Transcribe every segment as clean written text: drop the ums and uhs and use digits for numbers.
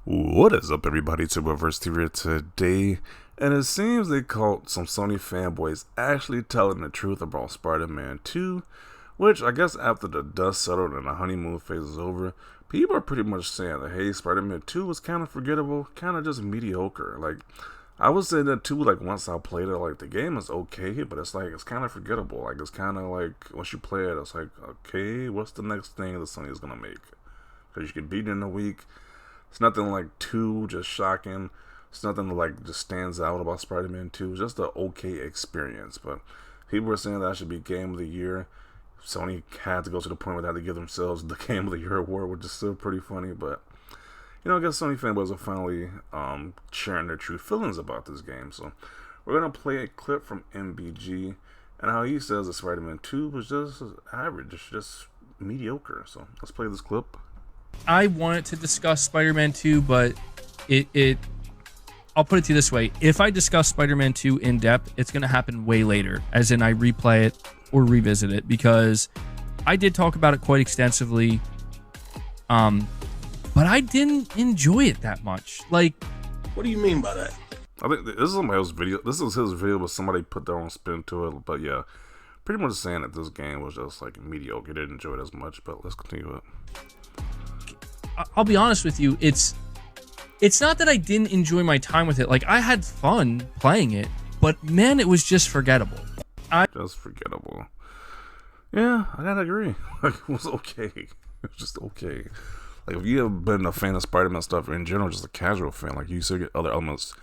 What is up, everybody? It's Reverse here today, and it seems they caught some Sony fanboys actually telling the truth about Spider-Man 2, which I guess after the dust settled and the honeymoon phase is over, people are pretty much saying that, hey, Spider-Man 2 was kind of forgettable, kind of just mediocre. Like, I was saying that too, like, once I played it, like, the game is okay, but it's like, it's kind of forgettable. Like, it's kind of like, once you play it, it's like, okay, what's the next thing that Sony is going to make? Because you can beat it in a week. It's nothing like too just shocking. It's nothing that like just stands out about Spider-Man 2. It's just an okay experience. But people were saying that should be Game of the Year. Sony had to go to the point where they had to give themselves the Game of the Year award, which is still pretty funny. But I guess Sony fanboys are finally sharing their true feelings about this game. So we're gonna play a clip from MBG and how he says that Spider-Man 2 was just average, just mediocre. So let's play this clip. I wanted to discuss Spider-Man 2, but I'll put it to you this way. If I discuss Spider-Man 2 in depth, it's going to happen way later, as in I replay it or revisit it, because I did talk about it quite extensively, but I didn't enjoy it that much. Like, what do you mean by that? I think this is somebody else's video. This is his video, but somebody put their own spin to it. But yeah, pretty much saying that this game was just like mediocre. Didn't enjoy it as much, but let's continue it. I'll be honest with you, it's not that I didn't enjoy my time with it. Like, I had fun playing it, but man, it was just forgettable. Just forgettable. Yeah, I gotta agree. Like, it was okay. It was just okay. Like, if you have been a fan of Spider-Man stuff in general, just a casual fan, like, you still get other elements.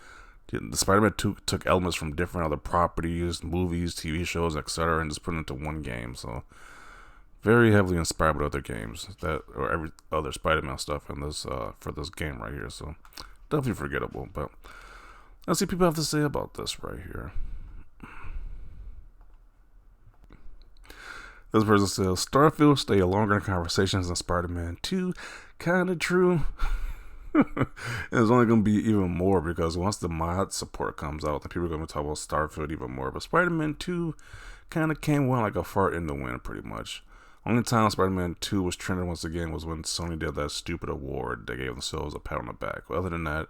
The Spider-Man 2 took elements from different other properties, movies, TV shows, etc., and just put it into one game. So very heavily inspired by other games that or every other Spider-Man stuff in this for this game right here. So definitely forgettable. But let's see what people have to say about this right here. This person says Starfield stay longer in conversations than Spider-Man 2. Kinda true. And it's only gonna be even more because once the mod support comes out, then people are gonna talk about Starfield even more. But Spider-Man 2 kinda came well like a fart in the wind pretty much. Only time Spider-Man 2 was trending once again was when Sony did that stupid award. They gave themselves a pat on the back. But other than that,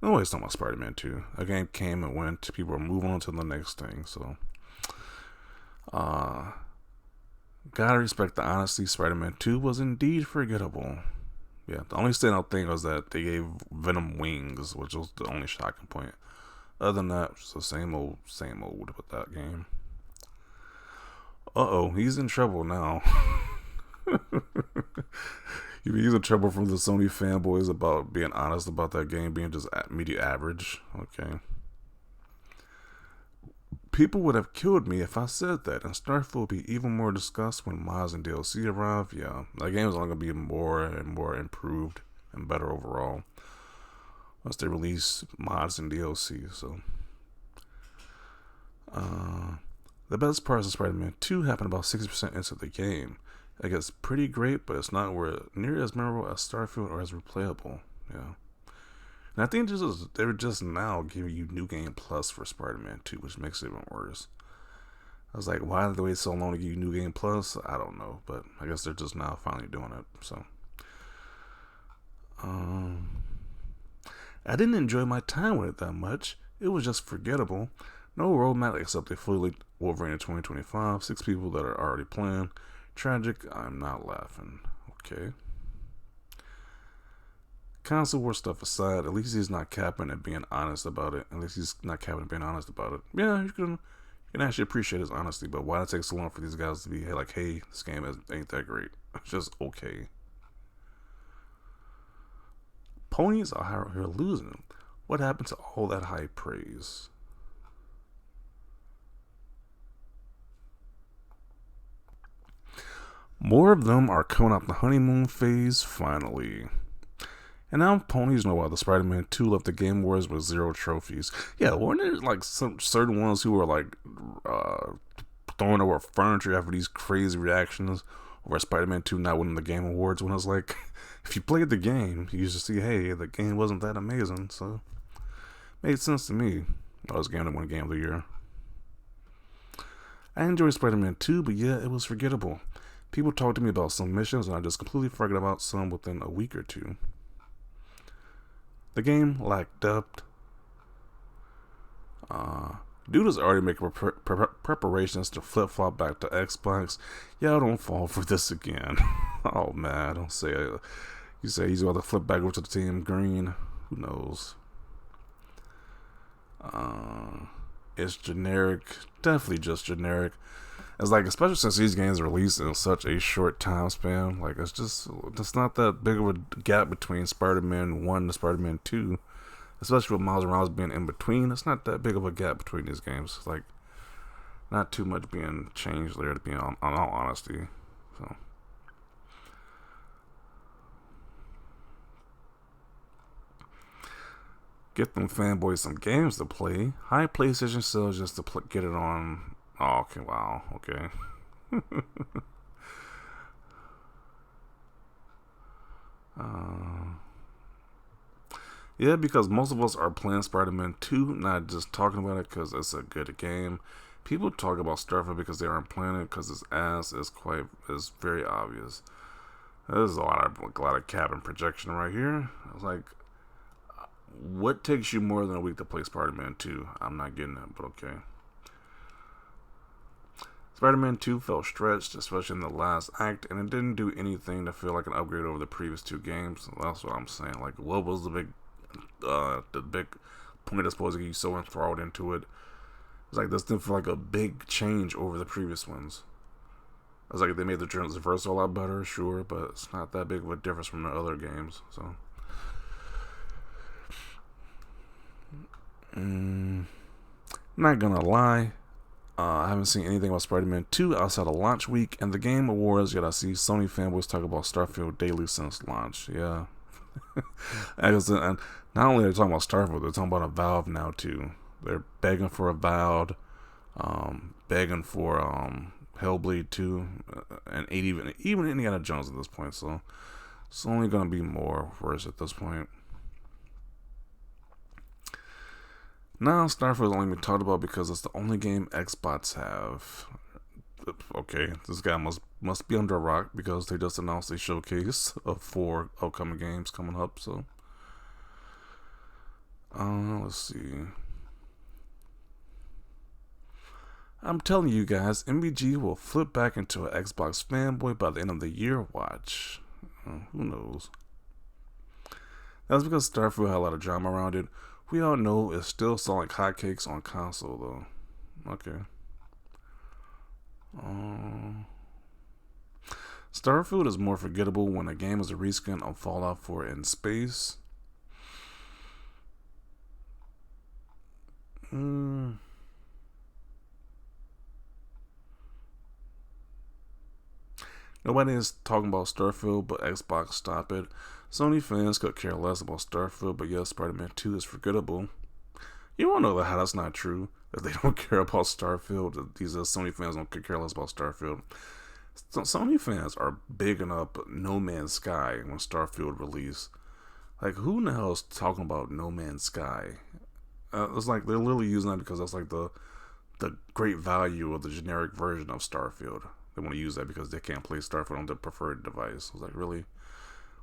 nobody's talking about Spider-Man 2. A game came and went. People are moving on to the next thing. So, gotta respect the honesty. Spider-Man 2 was indeed forgettable. Yeah, the only standout thing was that they gave Venom wings, which was the only shocking point. Other than that, it's the same old with that game. Uh-oh, he's in trouble now. He's in trouble from the Sony fanboys about being honest about that game being just media average. Okay. People would have killed me if I said that, and Starfield will be even more discussed when mods and DLC arrive. Yeah, that game is only going to be more and more improved and better overall once they release mods and DLC. So, the best parts of Spider-Man 2 happened about 60% into the game. It gets pretty great, but it's not near as memorable as Starfield or as replayable. Yeah. And I think they're just now giving you New Game Plus for Spider-Man 2, which makes it even worse. I was like, why did they wait so long to give you New Game Plus? I don't know, but I guess they're just now finally doing it. So, I didn't enjoy my time with it that much. It was just forgettable. No roadmap except a fully leaked Wolverine in 2025. 6 people that are already playing. Tragic. I'm not laughing. Okay. Console war stuff aside, at least he's not capping and being honest about it. Yeah, you can actually appreciate his honesty, but why it take so long for these guys to be like, hey, this game ain't that great. It's just okay. Ponies are out here losing. What happened to all that high praise? More of them are coming out the honeymoon phase, finally. And now ponies know why the Spider-Man 2 left the Game Awards with 0 trophies. Yeah, weren't there like some certain ones who were like throwing over furniture after these crazy reactions over Spider-Man 2 not winning the Game Awards, when I was like, if you played the game, you just see, hey, the game wasn't that amazing. So, made sense to me. I was game to win Game of the Year. I enjoyed Spider-Man 2, but yeah, it was forgettable. People talked to me about some missions, and I just completely forgot about some within a week or two. The game lacked depth. Dude is already making preparations to flip-flop back to Xbox. Y'all don't fall for this again. Oh man, don't say it. You say he's about to flip back over to the team green. Who knows? It's generic. Definitely just generic. It's like, especially since these games are released in such a short time span, like it's not that big of a gap between Spider-Man 1 and Spider-Man 2. Especially with Miles Morales being in between, it's not that big of a gap between these games. Like, not too much being changed there, to be on all honesty. So, get them fanboys some games to play. High PlayStation sales just to get it on. Oh, okay, wow, okay. Yeah, because most of us are playing Spider-Man 2, not just talking about it because it's a good game. People talk about Starfield because they aren't playing it because its ass is very obvious. There's a lot of cabin projection right here. I was like, what takes you more than a week to play Spider-Man 2? I'm not getting it, but okay. Spider-Man 2 felt stretched, especially in the last act, and it didn't do anything to feel like an upgrade over the previous two games. That's what I'm saying. Like, what was the big point that's supposed to get you so enthralled into it? It's like this didn't feel like a big change over the previous ones. It's like they made the traversal a lot better, sure, but it's not that big of a difference from the other games. So, not gonna lie, I haven't seen anything about Spider-Man 2 outside of launch week and the Game Awards, yet I see Sony fanboys talk about Starfield daily since launch. Yeah. And not only are they talking about Starfield, they're talking about a Valve now too. They're begging for a Valve, begging for Hellblade 2, and even Indiana Jones at this point. So it's only gonna be more worse at this point. Now Starfield only been talked about because it's the only game Xbox have. Okay, this guy must be under a rock because they just announced a showcase of 4 upcoming games coming up. So, let's see. I'm telling you guys, MBG will flip back into an Xbox fanboy by the end of the year. Watch. Who knows? That's because Starfield had a lot of drama around it. We all know it's still selling hotcakes on console, though. Okay. Starfield is more forgettable when a game is a reskin of Fallout 4 in space. Nobody is talking about Starfield, but Xbox stop it. Sony fans could care less about Starfield, but yes, Spider-Man 2 is forgettable. You all know how that's not true. That they don't care about Starfield. These Sony fans don't care less about Starfield. So Sony fans are bigging up No Man's Sky when Starfield released. Like, who in the hell is talking about No Man's Sky? It's like they're literally using that because that's like the great value of the generic version of Starfield. They want to use that because they can't play Starfield on their preferred device. I was like, really?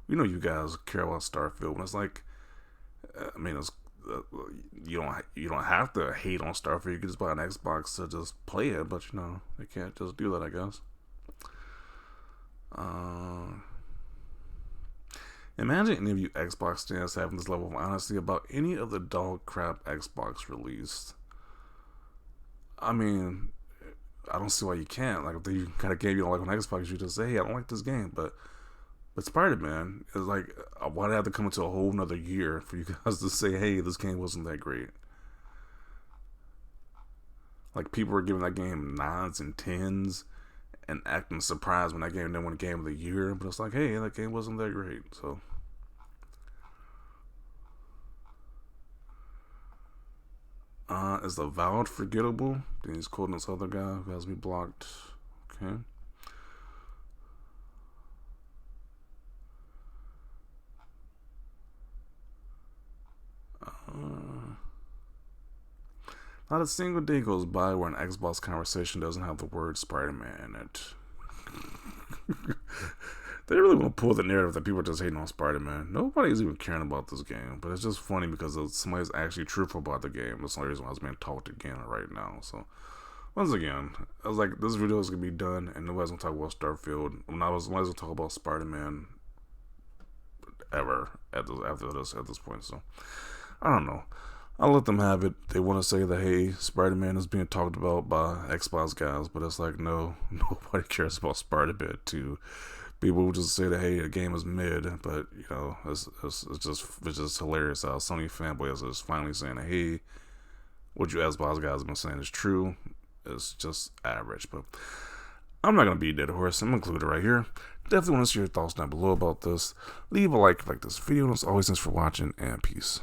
We know you guys care about Starfield. And it's like, I mean, it's you don't have to hate on Starfield. You can just buy an Xbox to just play it, but you know they can't just do that, I guess. Imagine any of you Xbox stands having this level of honesty about any of the dog crap Xbox released. I mean, I don't see why you can't. Like, if they kind of gave you like on Xbox, you just say, hey, I don't like this game, but Spider-Man is like, why did I have to come into a whole nother year for you guys to say, hey, this game wasn't that great? Like, people were giving that game 9s and 10s and acting surprised when that game didn't win Game of the Year, but it's like, hey, that game wasn't that great. So, is the Valve forgettable? Then he's quoting this other guy who has me blocked. Okay. Not a single day goes by where an Xbox conversation doesn't have the word Spider-Man in it. they really want to pull the narrative that people are just hating on Spider-Man. Nobody's even caring about this game, but it's just funny because somebody's actually truthful about the game. That's the only reason why it's being talked again right now. So, once again, I was like, this video is going to be done, and nobody's going to talk about Starfield. Nobody's going to talk about Spider-Man ever at this point. So, I don't know. I'll let them have it. They want to say that, hey, Spider-Man is being talked about by Xbox guys, but it's like, no, nobody cares about Spider-Man 2. People will just say that, hey, the game is mid, but, you know, it's just hilarious how Sony fanboys is finally saying, hey, what you Xbox guys have been saying is true. It's just average, but I'm not going to be a dead horse. I'm going to include it right here. Definitely want to see your thoughts down below about this. Leave a like if you like this video. And as always, thanks for watching, and peace.